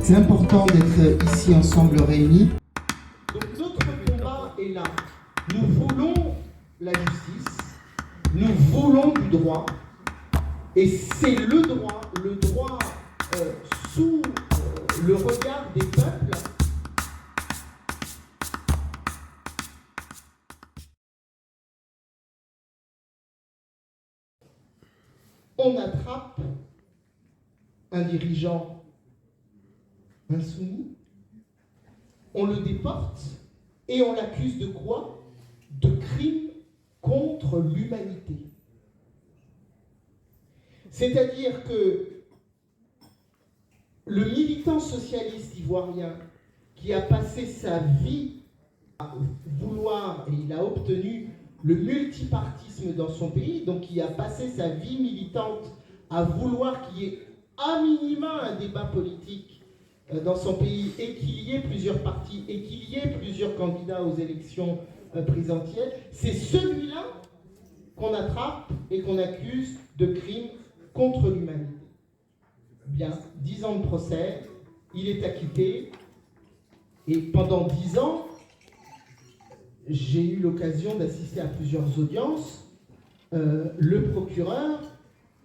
C'est important d'être ici ensemble réunis. Donc notre combat est là. Nous voulons la justice, nous voulons du droit, et c'est le droit sous le regard des peuples. On attrape un dirigeant insoumis, on le déporte et on l'accuse de quoi? De crimes contre l'humanité. C'est-à-dire que le militant socialiste ivoirien qui a passé sa vie à vouloir, et il a obtenu le multipartisme dans son pays, donc qui a passé sa vie militante à vouloir qu'il y ait à minima un débat politique dans son pays et qu'il y ait plusieurs partis et qu'il y ait plusieurs candidats aux élections présidentielles, c'est celui-là qu'on attrape et qu'on accuse de crimes contre l'humanité. Bien, 10 ans de procès, il est acquitté, et pendant 10 ans, j'ai eu l'occasion d'assister à plusieurs audiences. Le procureur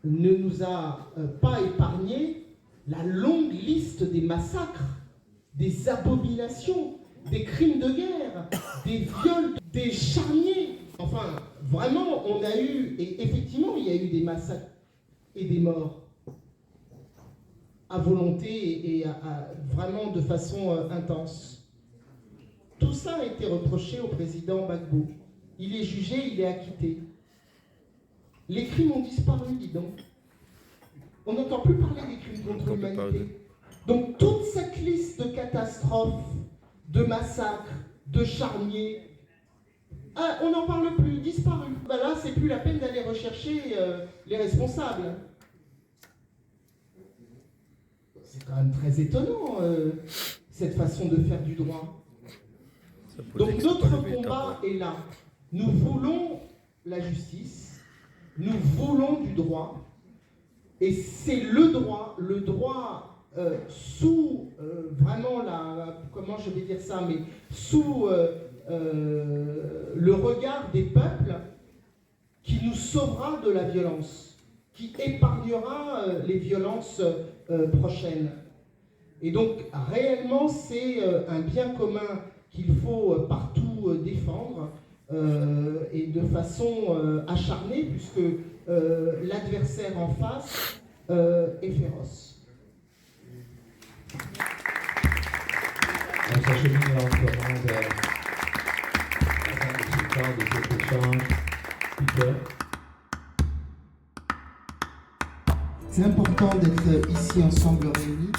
ne nous a pas épargné la longue liste des massacres, des abominations, des crimes de guerre, des viols, des charniers. Enfin, vraiment, on a eu, et effectivement, il y a eu des massacres et des morts à volonté et vraiment de façon intense. Tout ça a été reproché au président Gbagbo. Il est jugé, il est acquitté. Les crimes ont disparu, dis donc. On n'entend plus parler des crimes contre l'humanité. Donc toute cette liste de catastrophes, de massacres, de charniers, on n'en parle plus, disparu. Ben là, c'est plus la peine d'aller rechercher les responsables. C'est quand même très étonnant, cette façon de faire du droit. Donc notre combat est là. Nous voulons la justice, nous voulons du droit, et c'est le droit sous vraiment comment je vais dire ça, mais sous le regard des peuples qui nous sauvera de la violence, qui épargnera les violences prochaines. Et donc réellement c'est un bien commun qu'il faut partout défendre et de façon acharnée, puisque l'adversaire en face est féroce. On s'achemine lentement vers la fin de ce temps, de cet échange. Peter. C'est important d'être ici ensemble réunis.